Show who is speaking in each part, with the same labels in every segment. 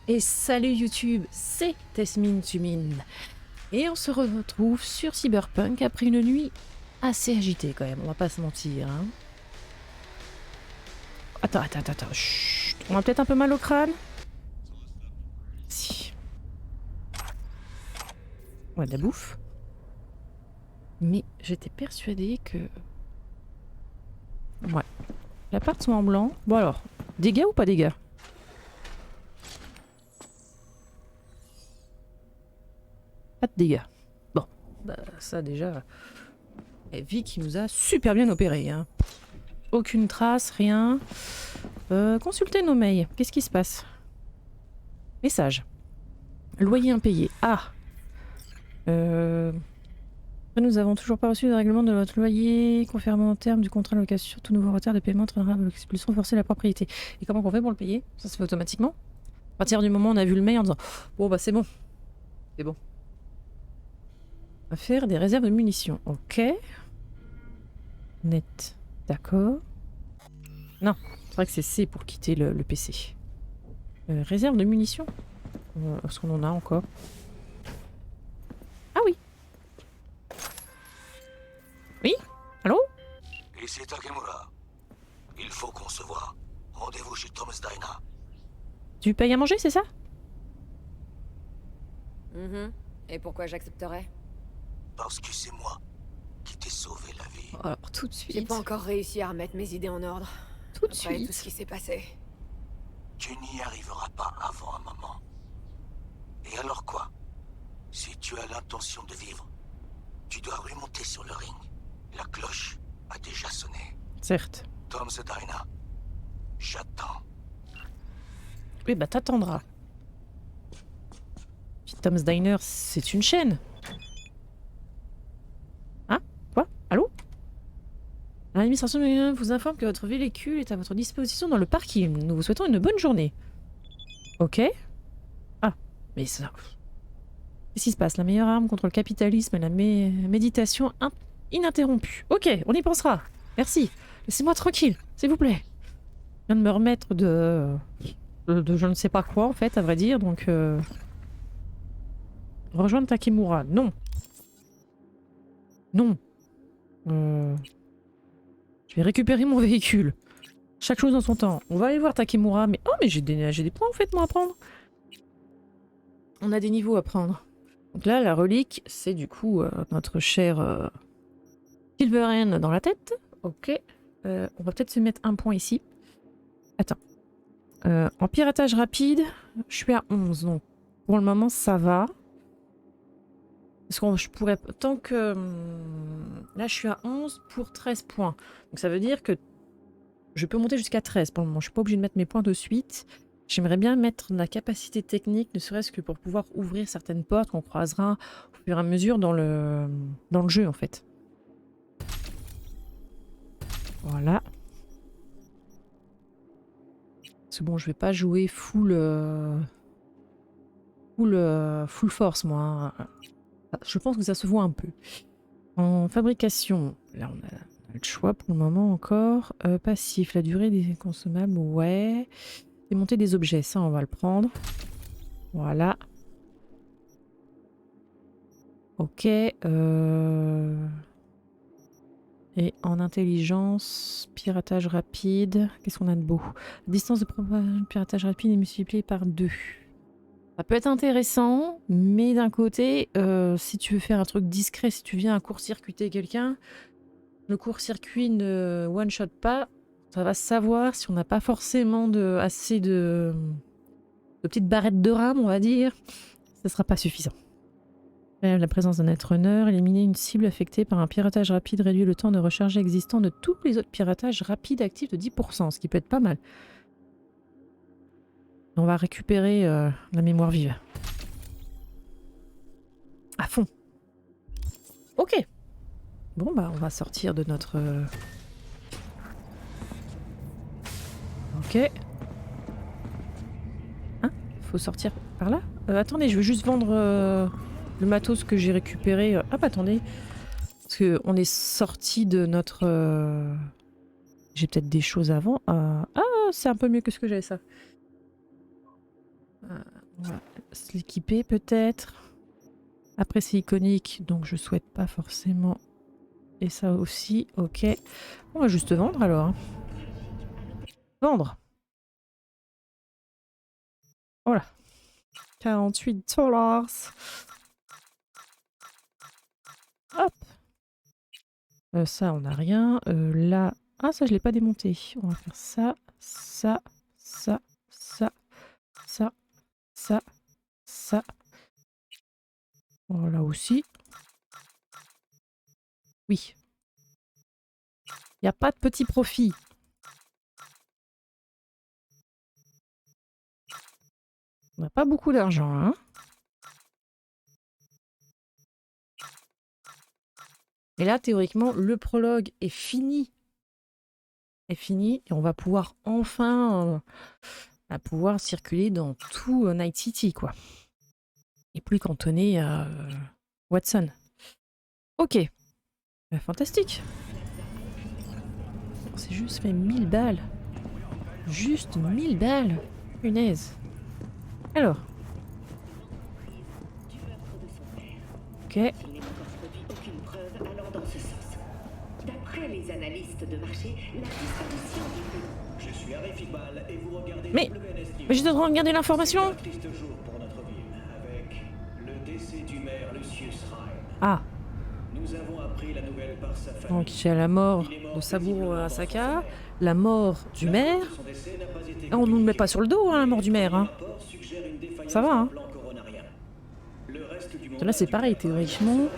Speaker 1: Et salut YouTube, c'est Tesmin Tumin. Et on se retrouve sur Cyberpunk après une nuit assez agitée quand même, on va pas se mentir. Hein. Attends. Chut. On a peut-être un peu mal au crâne. Si. On a de la bouffe. Mais j'étais persuadée que... Ouais. L'appart sont en blanc. Bon alors, dégâts ou pas dégâts? Pas de dégâts. Bon, bah ça déjà... Et Vic qui nous a super bien opéré. Hein. Aucune trace, rien. Consultez nos mails. Qu'est-ce qui se passe? Message. Loyer impayé. Ah. Nous avons toujours pas reçu de règlement de votre loyer confirmant en termes du contrat de location. Tout nouveau retard de paiement entraînera l'expulsion forcée de la propriété. Et comment on fait pour le payer? Ça se fait automatiquement. À partir du moment où on a vu le mail en disant bon bah c'est bon. C'est bon. On va faire des réserves de munitions. Ok. Net. D'accord. Non. C'est vrai que c'est C pour quitter le PC. Réserve de munitions. Est-ce qu'on en a encore? Ah oui. Oui? Allô?
Speaker 2: Ici Takemura. Il faut qu'on se voit. Rendez-vous chez Thomas Dina.
Speaker 1: Tu payes à manger, c'est ça?
Speaker 3: Et pourquoi j'accepterais?
Speaker 2: Parce que c'est moi qui t'ai sauvé la vie.
Speaker 1: Alors tout de suite.
Speaker 3: J'ai pas encore réussi à remettre mes idées en ordre.
Speaker 1: Tout de
Speaker 3: Après
Speaker 1: suite.
Speaker 3: tout ce qui s'est passé.
Speaker 2: Tu n'y arriveras pas avant un moment. Et alors quoi? Si tu as l'intention de vivre, tu dois remonter sur le ring. La cloche a déjà sonné.
Speaker 1: Certes.
Speaker 2: Thomas Dina. J'attends.
Speaker 1: Oui, bah t'attendras. Puis Tom's Diner, c'est une chaîne. Hein? Quoi? Allô? L'administration vous informe que votre véhicule est à votre disposition dans le parking. Nous vous souhaitons une bonne journée. Ok. Ah, mais ça... Qu'est-ce qui se passe? La meilleure arme contre le capitalisme et la méditation ininterrompue. Ok, on y pensera. Merci. Laissez-moi tranquille, s'il vous plaît. Je viens de me remettre de je ne sais pas quoi, en fait, à vrai dire, donc... Rejoindre Takemura, non. Non. Je vais récupérer mon véhicule. Chaque chose dans son temps. On va aller voir Takemura, mais... Oh, mais j'ai des points, en fait, moi, à prendre. On a des niveaux à prendre. Donc là, la relique, c'est du coup notre cher Silverhand dans la tête. Ok. On va peut-être se mettre un point ici. Attends. En piratage rapide, je suis à 11, donc pour le moment, ça va. Parce que je pourrais... Tant que... Là, je suis à 11 pour 13 points. Donc ça veut dire que je peux monter jusqu'à 13 pour le moment. Je suis pas obligée de mettre mes points de suite. J'aimerais bien mettre la capacité technique, ne serait-ce que pour pouvoir ouvrir certaines portes qu'on croisera au fur et à mesure dans le jeu, en fait. Voilà. C'est bon, je vais pas jouer full force, moi. Hein. Je pense que ça se voit un peu. En fabrication, là on a le choix pour le moment encore. Passif, la durée des consommables, ouais. Démonter des objets, ça on va le prendre. Voilà. Ok. Et en intelligence, piratage rapide. Qu'est-ce qu'on a de beau? La distance de piratage rapide est multipliée par 2. Ça peut être intéressant, mais d'un côté, si tu veux faire un truc discret, si tu viens à court-circuiter quelqu'un, le court-circuit ne one-shot pas. Ça va se savoir si on n'a pas forcément assez de petites barrettes de rame, on va dire. Ça sera pas suffisant. La présence d'un netrunner, éliminer une cible affectée par un piratage rapide réduit le temps de recharge existant de tous les autres piratages rapides actifs de 10%, ce qui peut être pas mal. On va récupérer la mémoire vive. À fond. Ok. Bon bah on va sortir de notre... Ok. Hein? Faut sortir par là? Attendez, je veux juste vendre le matos que j'ai récupéré. Ah bah attendez. Parce qu'on est sorti de notre... J'ai peut-être des choses avant. Ah, c'est un peu mieux que ce que j'avais ça. On va se l'équiper peut-être. Après c'est iconique, donc je souhaite pas forcément. Et ça aussi, ok. On va juste vendre alors. Hein. Vendre. Voilà. 48 $. Hop. Ça, on n'a rien. Là. Ah, ça, je l'ai pas démonté. On va faire ça, ça, ça, ça, ça, ça, ça. Voilà aussi. Oui. Il n'y a pas de petit profit. On n'a pas beaucoup d'argent, hein. Et là, théoriquement, le prologue est fini. Est fini et on va pouvoir enfin pouvoir circuler dans tout Night City, quoi. Et plus cantonné à Watson. Ok. Fantastique. C'est juste fait 1000 balles. Juste 1000 balles. Punaise. Alors. Ok.
Speaker 4: D'après les analystes de marché, la disparition du...
Speaker 5: Je suis Arif Iqbal et vous regardez
Speaker 1: Mais j'étais en train de regarder l'information.
Speaker 5: Un triste jour pour notre ville, avec le décès du maire Lucius Rhyme.
Speaker 1: Ah.
Speaker 5: Nous avons appris la nouvelle par sa famille.
Speaker 1: Donc il y a la mort de Saburo Arasaka, la mort du maire. Ah, on nous le met pas sur le dos, hein, la mort du maire. Hein. Ça va, hein. Là c'est pareil, théoriquement.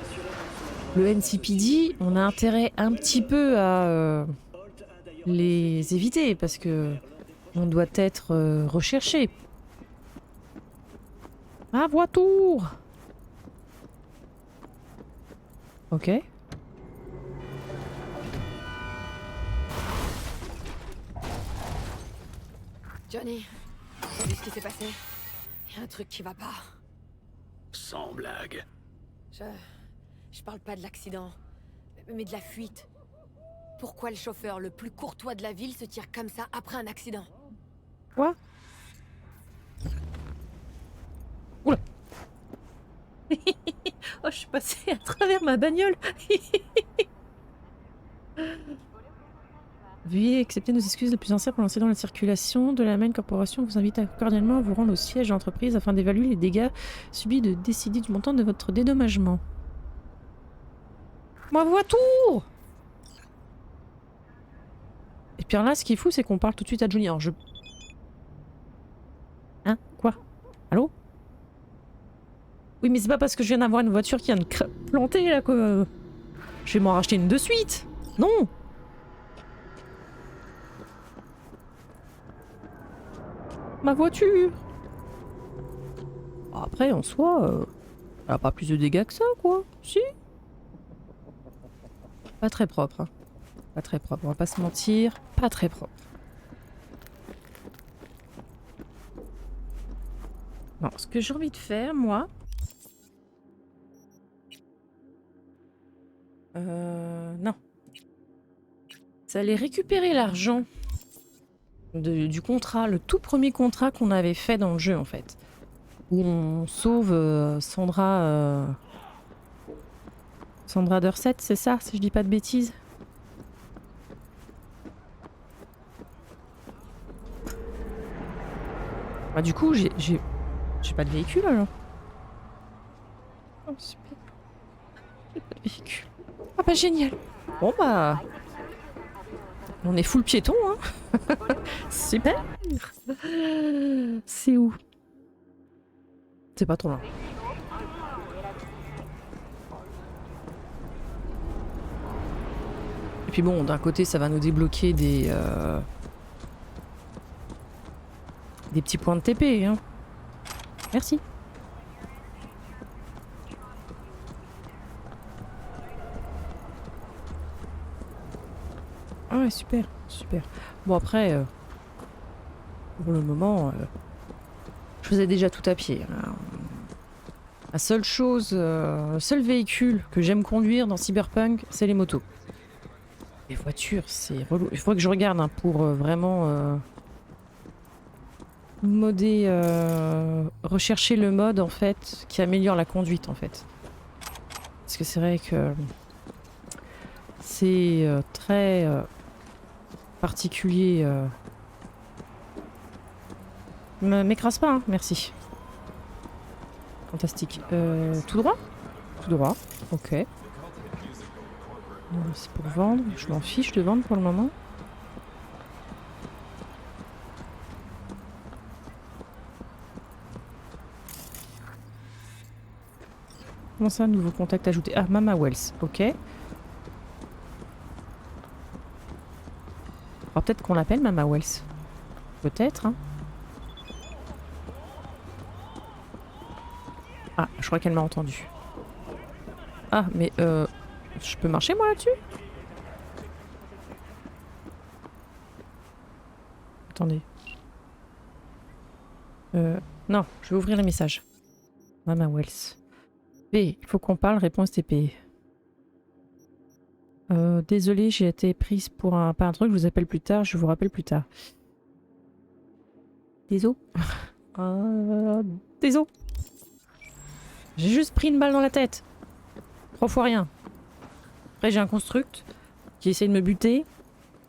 Speaker 1: Le NCPD, on a intérêt un petit peu à les éviter parce que on doit être recherché. Ah, voiture! Ok.
Speaker 3: Johnny, t'as vu ce qui s'est passé? Y a un truc qui va pas.
Speaker 2: Sans blague.
Speaker 3: Je parle pas de l'accident, mais de la fuite. Pourquoi le chauffeur le plus courtois de la ville se tire comme ça après un accident?
Speaker 1: Quoi? Oula. Oh, je suis passée à travers ma bagnole. Veuillez accepter nos excuses les plus sincères pour l'incident de la circulation de la Main Corporation. Vous invite cordialement à vous rendre au siège de l'entreprise afin d'évaluer les dégâts subis et de décider du montant de votre dédommagement. Ma voiture! Et puis là, ce qui est fou, c'est qu'on parle tout de suite à Johnny. Alors je... Hein? Quoi? Allô? Oui, mais c'est pas parce que je viens d'avoir une voiture qui vient de planter là que... Je vais m'en racheter une de suite. Non! Ma voiture! Après, en soi, elle a pas plus de dégâts que ça, quoi. Si? Pas très propre, hein. Pas très propre, on va pas se mentir. Pas très propre. Bon, ce que j'ai envie de faire, moi... Non. C'est aller récupérer l'argent du contrat, le tout premier contrat qu'on avait fait dans le jeu, en fait. Où on sauve Sandra... Sandra Dorset, c'est ça, si je dis pas de bêtises? Bah du coup, j'ai pas de véhicule alors. Oh super. J'ai pas de véhicule. Ah bah génial. Bon bah... On est full piéton, hein. Super. C'est où? C'est pas trop loin. Et puis bon, d'un côté, ça va nous débloquer des petits points de TP, hein. Merci. Ah ouais, super, super. Bon après, pour le moment, je faisais déjà tout à pied. Hein. La seule chose, le seul véhicule que j'aime conduire dans Cyberpunk, c'est les motos. Les voitures, c'est relou. Il faudrait que je regarde hein, pour vraiment modder, rechercher le mode en fait qui améliore la conduite en fait. Parce que c'est vrai que c'est très particulier. M'écrase pas, hein, merci. Fantastique. Tout droit? Tout droit, ok. C'est pour vendre, je m'en fiche de vendre pour le moment. Comment ça, nouveau contact ajouté? Ah, Mama Wells, ok. Alors peut-être qu'on l'appelle Mama Wells. Peut-être, hein. Ah, je crois qu'elle m'a entendu. Ah, mais je peux marcher moi là-dessus? Attendez. Non, je vais ouvrir les messages. Mama Wells. B, il faut qu'on parle, réponse TP. Désolée, j'ai été prise pour un truc, je vous appelle plus tard, je vous rappelle plus tard. Désolé. Désolé. J'ai juste pris une balle dans la tête. 3 fois rien. Après j'ai un construct qui essaye de me buter.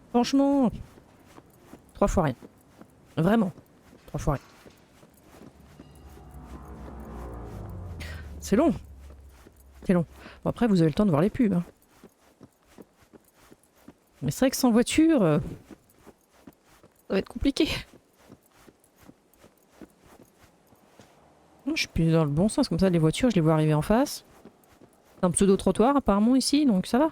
Speaker 1: Franchement, 3 fois rien. Vraiment, 3 fois rien. C'est long. C'est long. Bon après vous avez le temps de voir les pubs. Hein. Mais c'est vrai que sans voiture, ça va être compliqué. Je suis plus dans le bon sens, comme ça les voitures je les vois arriver en face. C'est un pseudo-trottoir apparemment ici, donc ça va.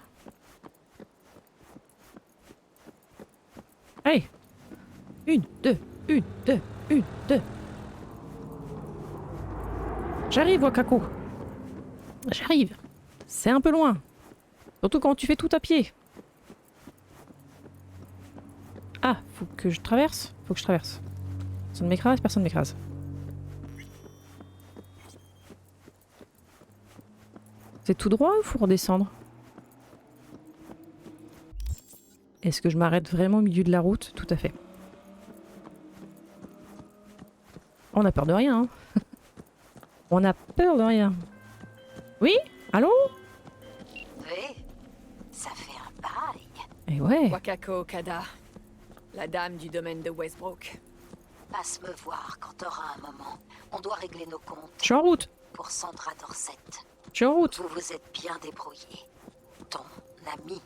Speaker 1: Allez. 1, 2, 1, 2, 1, 2. J'arrive, Wakako. J'arrive. C'est un peu loin. Surtout quand tu fais tout à pied. Ah, faut que je traverse? Faut que je traverse. Personne ne m'écrase, personne ne m'écrase. C'est tout droit ou faut redescendre? Est-ce que je m'arrête vraiment au milieu de la route? Tout à fait. On a peur de rien. Hein. On a peur de rien. Oui? Allô?
Speaker 6: Oui, ça fait un bail.
Speaker 1: Eh ouais.
Speaker 3: Wakako Okada, la dame du domaine de Westbrook.
Speaker 6: Passe me voir quand t'auras un moment. On doit régler nos comptes
Speaker 1: Je suis en route.
Speaker 6: pour Sandra Dorset.
Speaker 1: Je suis en route.
Speaker 6: Vous vous êtes bien débrouillés. Ton ami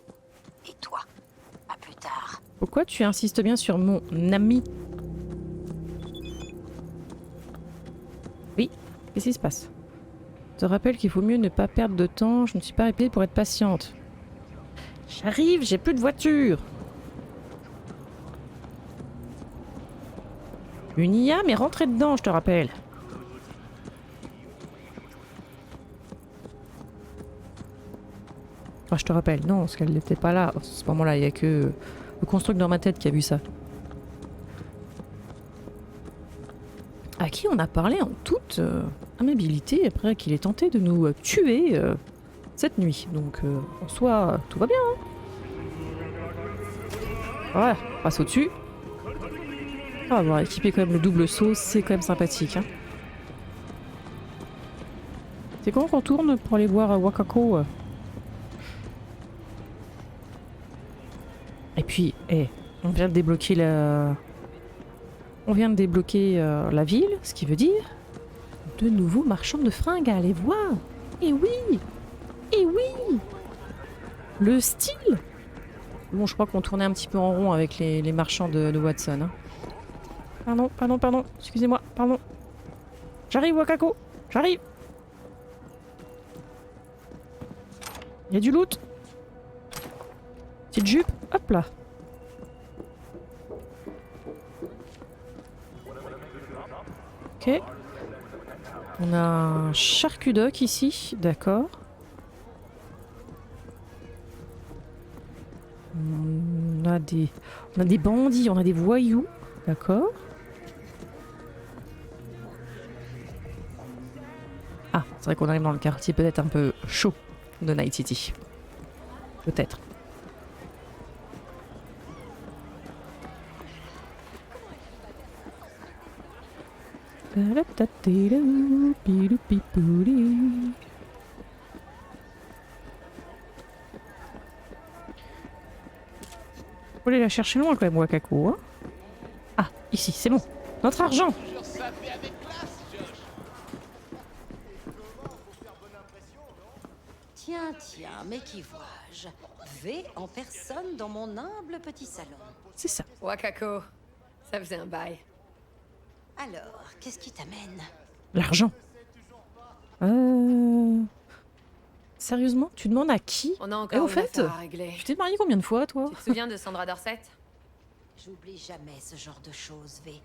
Speaker 6: et toi. À plus tard.
Speaker 1: Pourquoi tu insistes bien sur mon ami? Oui, qu'est-ce qui se passe? Je te rappelle qu'il faut mieux ne pas perdre de temps. Je ne suis pas répétée pour être patiente. J'arrive, j'ai plus de voiture. Une IA, mais rentrez dedans, je te rappelle. Enfin, je te rappelle, non, parce qu'elle n'était pas là. À ce moment-là, il n'y a que le construct dans ma tête qui a vu ça. À qui on a parlé en toute amabilité après qu'il ait tenté de nous tuer cette nuit. Donc, en soi, tout va bien. Hein. Voilà, on passe au-dessus. On va avoir équipé quand même le double saut, c'est quand même sympathique. Hein. C'est quand qu'on tourne pour aller voir Wakako Et puis, on vient de débloquer la... On vient de débloquer la ville, ce qui veut dire de nouveaux marchands de fringues à aller voir. Et oui! Et oui! Le style! Bon, je crois qu'on tournait un petit peu en rond avec les marchands de Watson. Hein. Pardon, pardon, pardon. Excusez-moi, pardon. J'arrive, Wakako! J'arrive! Il y a du loot! Petite jupe, hop là! Ok. On a un charcudoc ici, d'accord. On a des bandits, on a des voyous, d'accord. Ah, c'est vrai qu'on arrive dans le quartier peut-être un peu chaud de Night City. Peut-être. Faut aller la chercher loin quand même, Wakako. Hein, ah, ici, c'est bon. Notre argent.
Speaker 6: Tiens, tiens, mais qui vois-je? V en personne dans mon humble petit salon.
Speaker 1: C'est ça.
Speaker 3: Wakako, ça faisait un bail.
Speaker 6: Alors, qu'est-ce qui t'amène?
Speaker 1: L'argent. Sérieusement, tu demandes à qui?
Speaker 3: On a
Speaker 1: Eh,
Speaker 3: encore
Speaker 1: au
Speaker 3: une
Speaker 1: fait,
Speaker 3: affaire à régler.
Speaker 1: tu t'es marié combien de fois, toi?
Speaker 3: Tu te souviens de Sandra Dorset?
Speaker 6: J'oublie jamais ce genre de choses, V.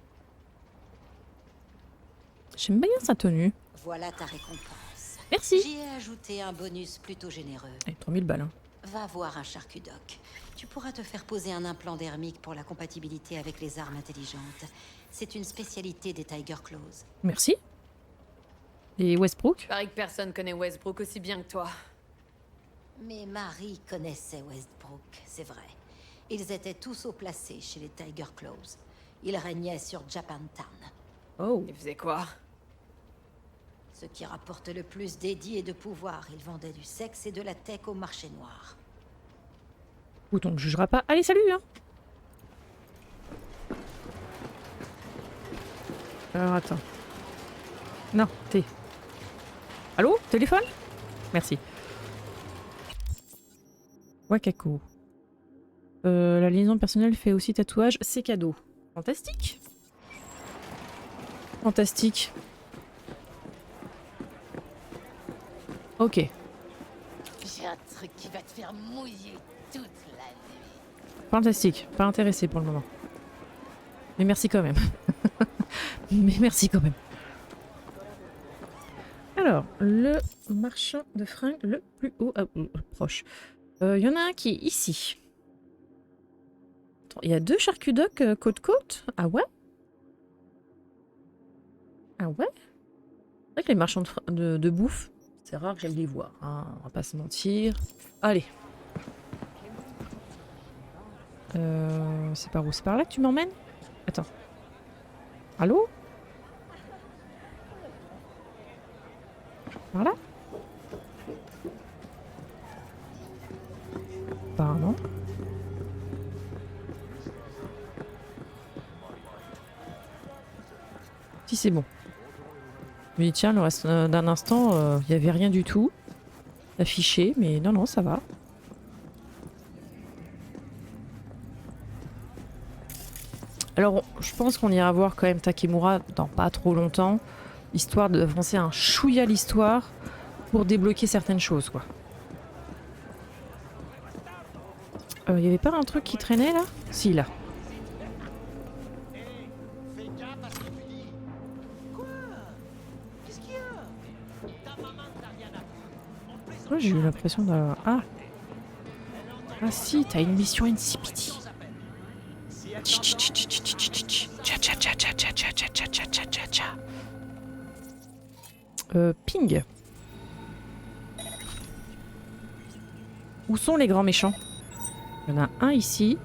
Speaker 1: J'aime bien sa tenue.
Speaker 6: Voilà ta récompense.
Speaker 1: Merci.
Speaker 6: J'y ai ajouté un bonus plutôt généreux.
Speaker 1: Allez, 3000 balles. Hein.
Speaker 6: Va voir un charcudoc. Tu pourras te faire poser un implant dermique pour la compatibilité avec les armes intelligentes. C'est une spécialité des Tiger Claws.
Speaker 1: Merci. Et Westbrook?
Speaker 3: Pareil que personne connaît Westbrook aussi bien que toi.
Speaker 6: Mais Marie connaissait Westbrook, c'est vrai. Ils étaient tous haut placés chez les Tiger Claws. Ils régnaient sur Japantown.
Speaker 1: Oh.
Speaker 3: Il faisait quoi?
Speaker 6: Ce qui rapporte le plus d'édits et de pouvoir. Ils vendaient du sexe et de la tech au marché noir.
Speaker 1: Écoute, on ne jugera pas. Allez, salut hein. Alors, attends. Non, t'es... Allô? Téléphone? Merci. Wakako. La liaison personnelle fait aussi tatouage. C'est cadeau. Fantastique. Fantastique. Ok.
Speaker 7: J'ai un truc qui va te faire mouiller toute la nuit.
Speaker 1: Fantastique. Pas intéressé pour le moment. Mais merci quand même. Mais merci quand même. Alors, le marchand de fringues le plus haut proche. Il y en a un qui est ici. Attends, il y a deux charcudocs côte-côte. Ah ouais? Ah ouais? C'est vrai que les marchands de bouffe, c'est rare que j'aille les voir. Hein, on va pas se mentir. Allez. C'est par où? C'est par là que tu m'emmènes? Attends. Allô? Par là? Apparemment. Si c'est bon. Mais tiens, le reste d'un instant, il n'y avait rien du tout affiché, mais non, non, ça va. Alors, je pense qu'on ira voir quand même Takemura dans pas trop longtemps, histoire d'avancer un chouïa l'histoire pour débloquer certaines choses, quoi. Il y avait pas un truc qui traînait là? Si, là. Ouais, j'ai eu l'impression d'avoir... Ah! Ah si, t'as une mission insipidi. Ping. Où sont les grands méchants? Il y en a un ici.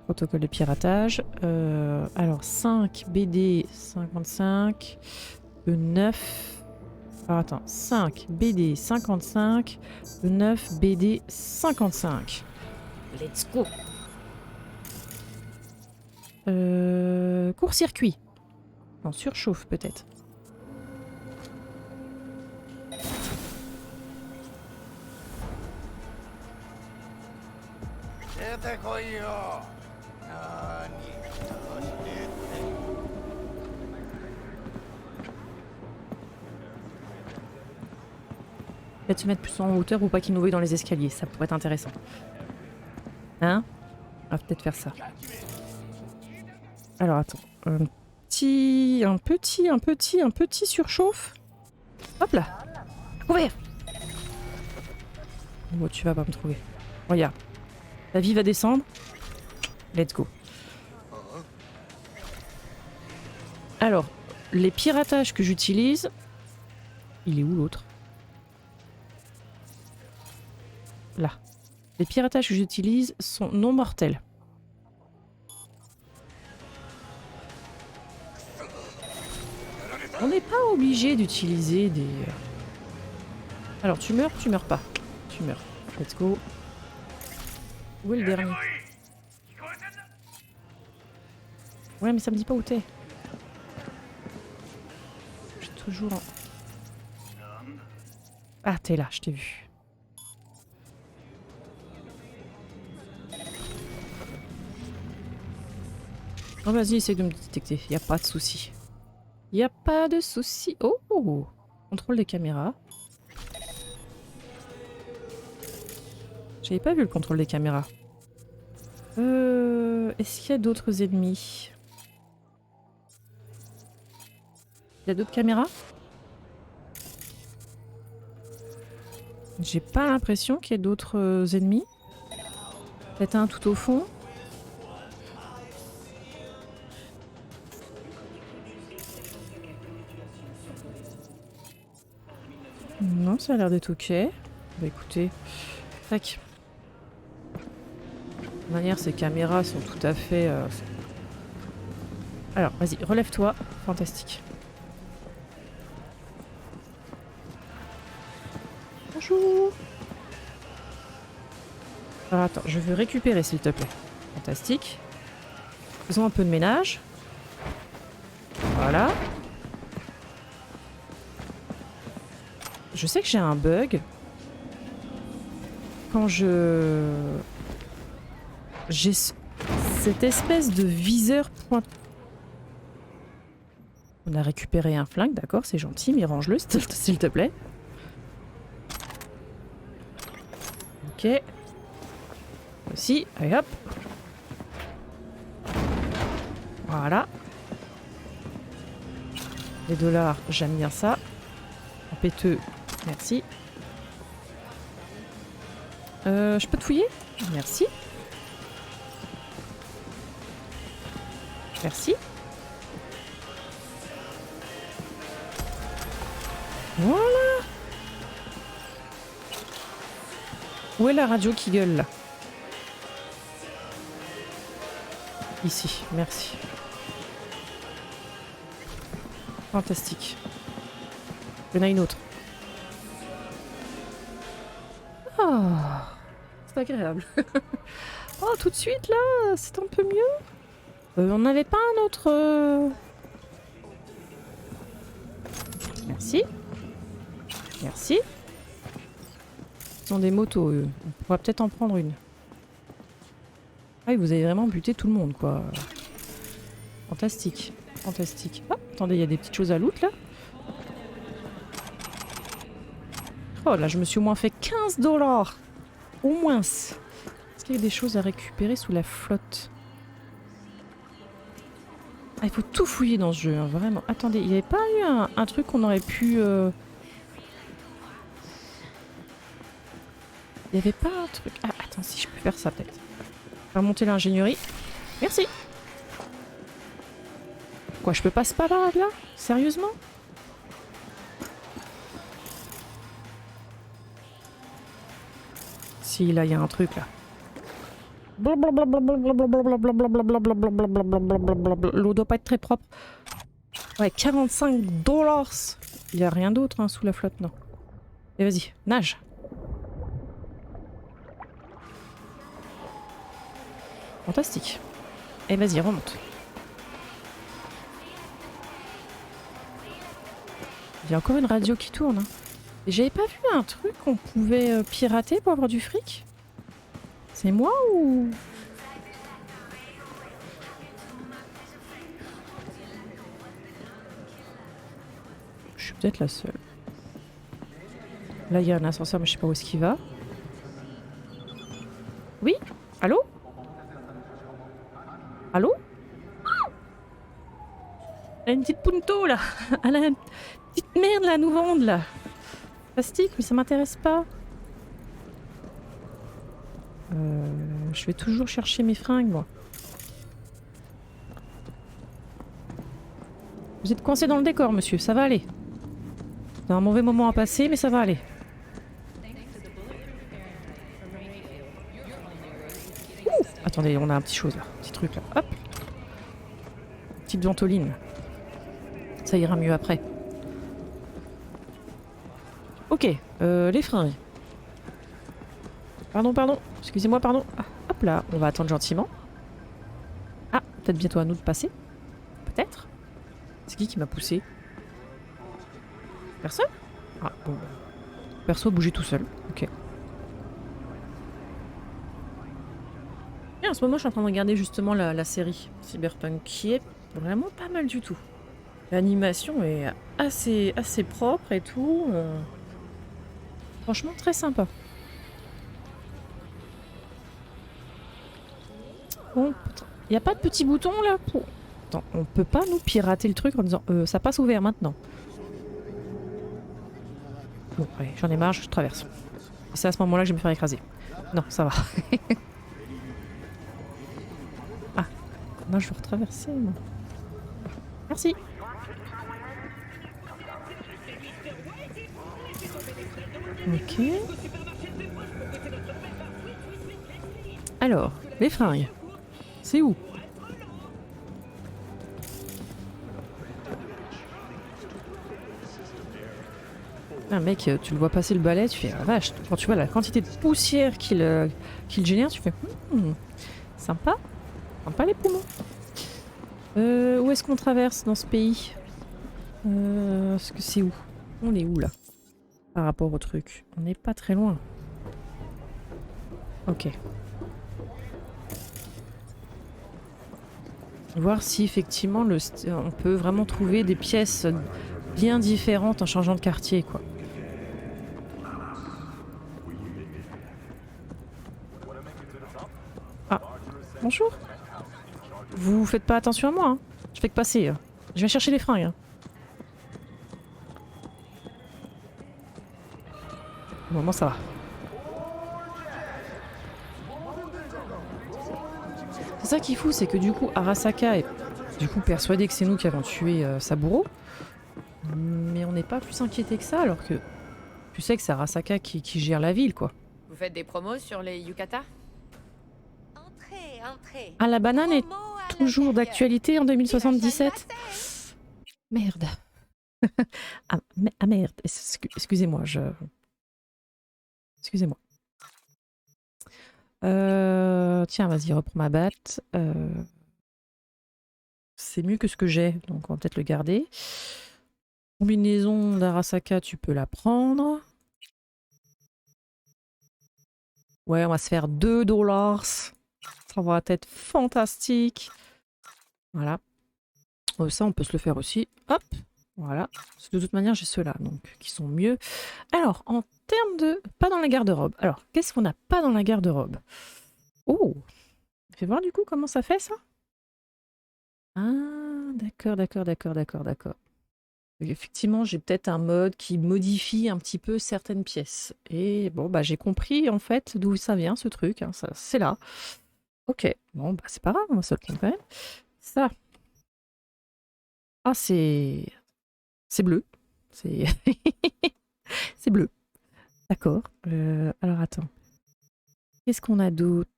Speaker 1: Protocole de piratage. Alors 5 BD 55. 9. Alors attends, 5 BD 55. 9 BD 55. Let's go. Court-circuit. Non, surchauffe peut-être. Peut-être se mettre plus en hauteur ou pas qu'il nous voie dans les escaliers, ça pourrait être intéressant. Hein? On va peut-être faire ça. Alors attends, un petit surchauffe. Hop là. Ouvrir. Bon, tu vas pas me trouver. Regarde. La vie va descendre. Let's go. Alors, les piratages que j'utilise... Il est où l'autre? Là. Les piratages que j'utilise sont non mortels. On n'est pas obligé d'utiliser des... Alors, tu meurs pas. Tu meurs. Let's go. Où est le dernier? Ouais, mais ça me dit pas où t'es. Je suis toujours en... Ah, t'es là, je t'ai vu. Oh, vas-y, essaye de me détecter. Y a pas de souci. Y a pas de souci. Oh! Contrôle des caméras. J'avais pas vu le contrôle des caméras. Est-ce qu'il y a d'autres ennemis? Il y a d'autres caméras? J'ai pas l'impression qu'il y ait d'autres ennemis. Peut-être un tout au fond. Non, ça a l'air d'être ok. Bah écoutez, tac. De toute manière, ces caméras sont tout à fait... Alors, vas-y, relève-toi. Fantastique. Bonjour. Alors attends, je veux récupérer s'il te plaît. Fantastique. Faisons un peu de ménage. Voilà. Je sais que j'ai un bug. Quand je... J'ai cette espèce de viseur point... On a récupéré un flingue, d'accord, c'est gentil, mais range-le s'il te plaît. Ok. Aussi, allez hop. Voilà. Les dollars, j'aime bien ça. En péteux, merci. Je peux te fouiller? Merci. Merci. Voilà. Où est la radio qui gueule là? Ici, merci. Fantastique. Il y en a une autre. Ah, c'est agréable. Oh, tout de suite là, c'est un peu mieux. On n'avait pas un autre... Merci. Merci. Ce sont des motos, eux. On pourra peut-être en prendre une. Ah oui, vous avez vraiment buté tout le monde, quoi. Fantastique. Fantastique. Ah, attendez, il y a des petites choses à loot, là. Oh, là, je me suis au moins fait 15 $. Au moins. Est-ce qu'il y a des choses à récupérer sous la flotte? Ah, il faut tout fouiller dans ce jeu, hein, vraiment. Attendez, il n'y avait pas eu un truc qu'on aurait pu... Il n'y avait pas un truc... Ah, attends, si je peux faire ça, peut-être. On va monter l'ingénierie. Merci. Quoi, je peux pas se palader là? Sérieusement? Si, là, il y a un truc, là. L'eau doit pas être très propre. Ouais, 45 $. Il y a rien d'autre hein, sous la flotte, non. Et vas-y, nage. Fantastique. Et vas-y, remonte. Il y a encore une radio qui tourne. Hein. Et j'avais pas vu un truc qu'on pouvait pirater pour avoir du fric? C'est moi ou... Je suis peut-être la seule. Là, il y a un ascenseur, mais je sais pas où est-ce qu'il va. Oui? Allô? Allô? Elle a une petite punto, là. Elle a une petite merde, là, à nous vendre, là. Plastique, mais ça m'intéresse pas. Je vais toujours chercher mes fringues, moi. Vous êtes coincé dans le décor, monsieur. Ça va aller. C'est un mauvais moment à passer, mais ça va aller. Ouh, attendez, on a un petit chose là. Petit truc là. Hop. Petite ventoline. Ça ira mieux après. Ok, les fringues. Pardon, pardon. Excusez-moi, pardon. Ah, hop là, on va attendre gentiment. Ah, peut-être bientôt à nous de passer. Peut-être. C'est qui m'a poussé? Personne? Ah, bon. Perso bouger tout seul. Ok. Et en ce moment, je suis en train de regarder justement la série Cyberpunk, qui est vraiment pas mal du tout. L'animation est assez propre et tout. Franchement, très sympa. Bon, il n'y a pas de petit bouton là pour... Attends, on peut pas nous pirater le truc en disant ça passe ouvert maintenant. Bon, allez, j'en ai marre, je traverse. C'est à ce moment-là que je vais me faire écraser. Non, ça va. Ah, non, je vais retraverser. Moi. Merci. Ok. Alors, les fringues. C'est où? Ah mec, tu le vois passer le balai, tu fais ah, vache. Quand tu vois la quantité de poussière qu'il génère, tu fais sympa. Sympa les poumons. Où est-ce qu'on traverse dans ce pays? Est-ce que c'est où? On est où là? Par rapport au truc. On n'est pas très loin. Ok. Voir si effectivement on peut vraiment trouver des pièces bien différentes en changeant de quartier, quoi. Ah, bonjour. Vous faites pas attention à moi, hein. Je fais que passer. Je vais chercher les fringues. Hein. Au moment, ça va. C'est ça qui est fou, c'est que du coup, Arasaka est du coup persuadé que c'est nous qui avons tué Saburo. Mais on n'est pas plus inquiété que ça, alors que tu sais que c'est Arasaka qui gère la ville, quoi.
Speaker 3: Vous faites des promos sur les yukata?
Speaker 6: Entrez, entrez.
Speaker 1: Ah, la banane est toujours d'actualité en 2077. Merde. Ah merde. Excusez-moi, Excusez-moi. Tiens, vas-y, reprends ma batte. C'est mieux que ce que j'ai, donc on va peut-être le garder. Combinaison d'Arasaka, tu peux la prendre. Ouais, on va se faire 2 $. Ça va être fantastique. Voilà. Ça, on peut se le faire aussi. Hop, voilà. De toute manière, j'ai ceux-là, donc qui sont mieux. Alors, en termes de... Pas dans la garde-robe. Alors, qu'est-ce qu'on n'a pas dans la garde-robe? Oh! Fais voir du coup comment ça fait, ça? Ah, d'accord. Effectivement, j'ai peut-être un mode qui modifie un petit peu certaines pièces. Et bon, bah j'ai compris en fait d'où ça vient ce truc. Hein, c'est là. Ok, bon, bah c'est pas grave, on va se le prendre quand même. Ça. Ah, c'est bleu. C'est c'est bleu. D'accord. Alors attends. Qu'est-ce qu'on a d'autre?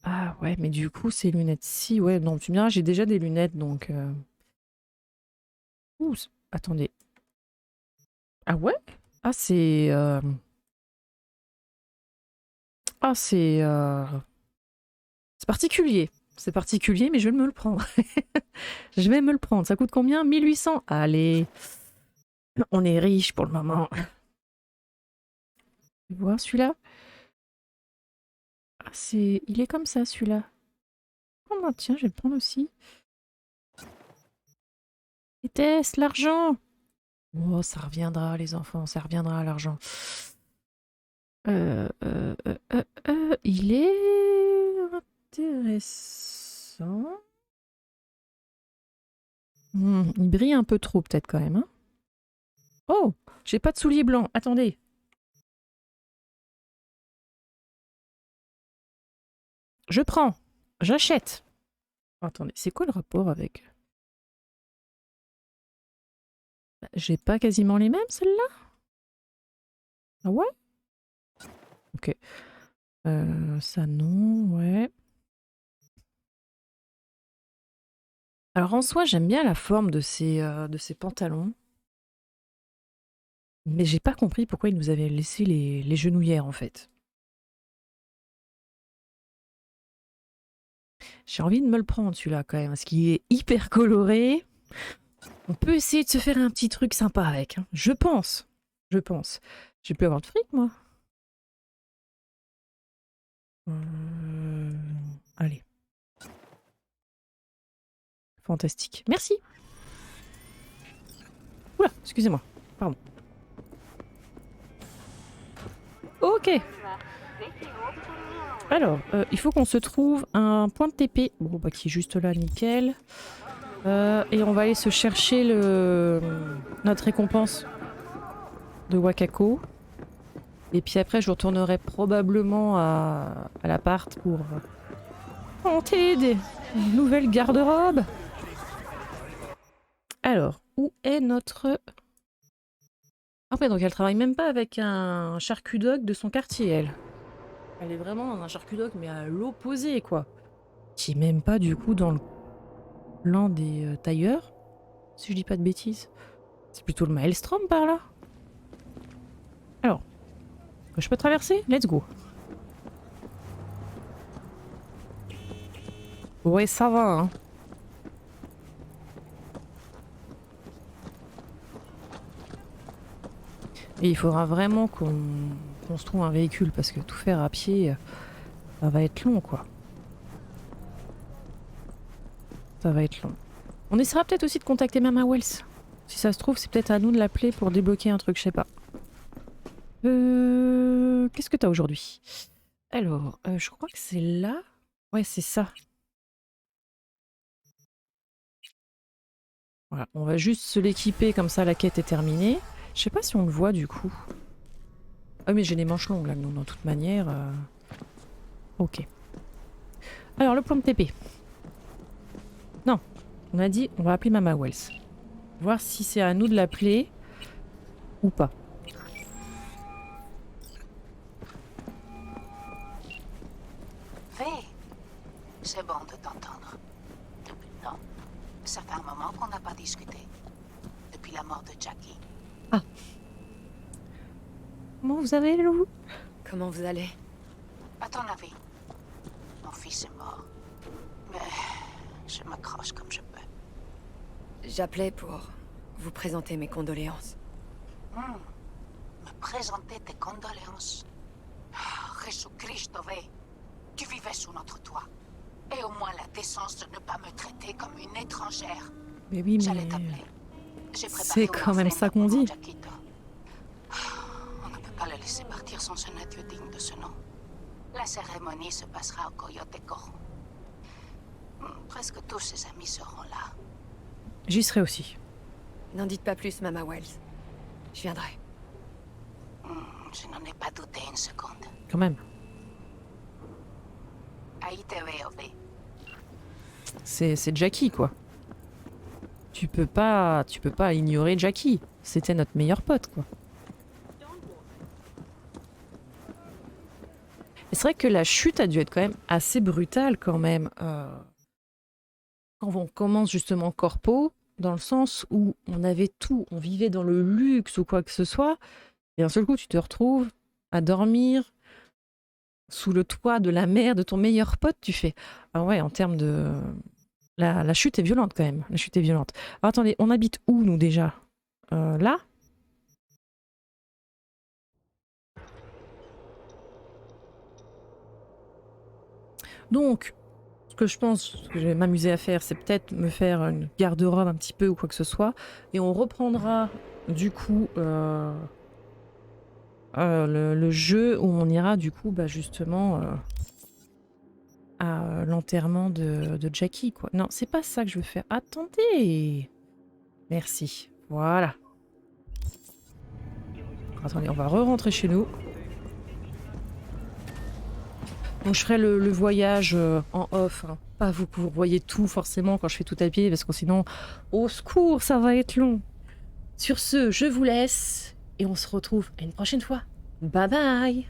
Speaker 1: Ah ouais, mais du coup, ces lunettes-ci, ouais, non, tu me diras, j'ai déjà des lunettes, donc... Ouh, attendez. Ah ouais? Ah, c'est... Ah, c'est... C'est particulier. C'est particulier, mais je vais me le prendre. Je vais me le prendre. Ça coûte combien? 1800. Allez. On est riche pour le moment. Tu vois celui-là? Ah, c'est... Il est comme ça, celui-là. Oh bah, tiens, je vais le prendre aussi. Était-ce l'argent? Oh, ça reviendra, les enfants. Ça reviendra, l'argent. Il est intéressant. Il brille un peu trop, peut-être, quand même. Hein. Oh, j'ai pas de souliers blancs. Attendez. Je prends. J'achète. Attendez, c'est quoi le rapport avec... J'ai pas quasiment les mêmes, celles-là? Ah ouais? Ok. Ça non, ouais. Alors en soi, j'aime bien la forme de ces pantalons. Mais j'ai pas compris pourquoi ils nous avaient laissé les genouillères en fait. J'ai envie de me le prendre celui-là quand même, parce qu'il est hyper coloré. On peut essayer de se faire un petit truc sympa avec, hein. Je pense. Je pense. J'ai pu avoir de fric, moi. Allez. Fantastique. Merci. Oula, excusez-moi. Pardon. Ok. Alors, il faut qu'on se trouve un point de TP. Bon, bah, qui est juste là, nickel. Et on va aller se chercher notre récompense de Wakako. Et puis après, je retournerai probablement à l'appart pour monter des nouvelles garde-robes. Alors, où est notre... Ah ouais, donc elle travaille même pas avec un charcudog de son quartier, elle. Elle est vraiment dans un charcudog, mais à l'opposé, quoi. Qui est même pas, du coup, dans le plan des tailleurs. Si je dis pas de bêtises. C'est plutôt le Maelstrom, par là. Alors, je peux traverser? Let's go. Ouais, ça va, hein. Et il faudra vraiment qu'on se trouve un véhicule, parce que tout faire à pied, ça va être long, quoi. Ça va être long. On essaiera peut-être aussi de contacter Mama Wells. Si ça se trouve, c'est peut-être à nous de l'appeler pour débloquer un truc, je sais pas. Qu'est-ce que t'as aujourd'hui? Alors, je crois que c'est là. Ouais, c'est ça. Voilà, on va juste se l'équiper, comme ça la quête est terminée. Je sais pas si on le voit du coup. Ah mais j'ai les manches longues là, donc de toute manière. Ok. Alors le point de TP. Non, on a dit on va appeler Mama Wells. Voir si c'est à nous de l'appeler ou pas.
Speaker 7: V, c'est bon de t'entendre. Non, ça fait un moment qu'on n'a pas discuté. Depuis la mort de Jackie.
Speaker 1: Ah. Comment vous avez le...
Speaker 3: Comment vous allez?
Speaker 7: À ton avis, mon fils est mort. Mais je m'accroche comme je peux.
Speaker 3: J'appelais pour vous présenter mes condoléances.
Speaker 7: Me présenter tes condoléances. Oh, Jésus-Christ, V. Tu vivais sous notre toit. Et au moins la décence de ne pas me traiter comme une étrangère.
Speaker 1: Mais oui,
Speaker 7: J'allais
Speaker 1: mais...
Speaker 7: t'appeler.
Speaker 1: C'est quand même ça qu'on dit.
Speaker 7: On ne peut pas le laisser partir sans un adieu digne de ce nom. La cérémonie se passera au Coyote Coron. Presque tous ses amis seront là.
Speaker 1: J'y serai aussi.
Speaker 3: N'en dites pas plus, Mama Wells. Je viendrai.
Speaker 7: Je n'en ai pas douté une seconde.
Speaker 1: Quand même.
Speaker 7: Ahí te veo, V.
Speaker 1: C'est Jackie, quoi. Tu peux pas ignorer Jackie. C'était notre meilleur pote, quoi. Et c'est vrai que la chute a dû être quand même assez brutale, quand même. Quand on commence justement corpo, dans le sens où on avait tout, on vivait dans le luxe ou quoi que ce soit, et d'un seul coup, tu te retrouves à dormir sous le toit de la mère de ton meilleur pote, tu fais... Ah ouais, en termes de... La chute est violente quand même. La chute est violente. Alors, attendez, on habite où nous déjà? Là? Donc, ce que je pense, ce que je vais m'amuser à faire, c'est peut-être me faire une garde-robe un petit peu ou quoi que ce soit. Et on reprendra du coup le jeu où on ira du coup justement à l'enterrement de Jackie, quoi. Non, c'est pas ça que je veux faire. Attendez. Merci. Voilà. Attendez, on va re-rentrer chez nous. Donc je ferai le voyage en off. Hein. Pas vous voyez tout forcément quand je fais tout à pied, parce que sinon, au secours, ça va être long. Sur ce, je vous laisse et on se retrouve une prochaine fois. Bye bye.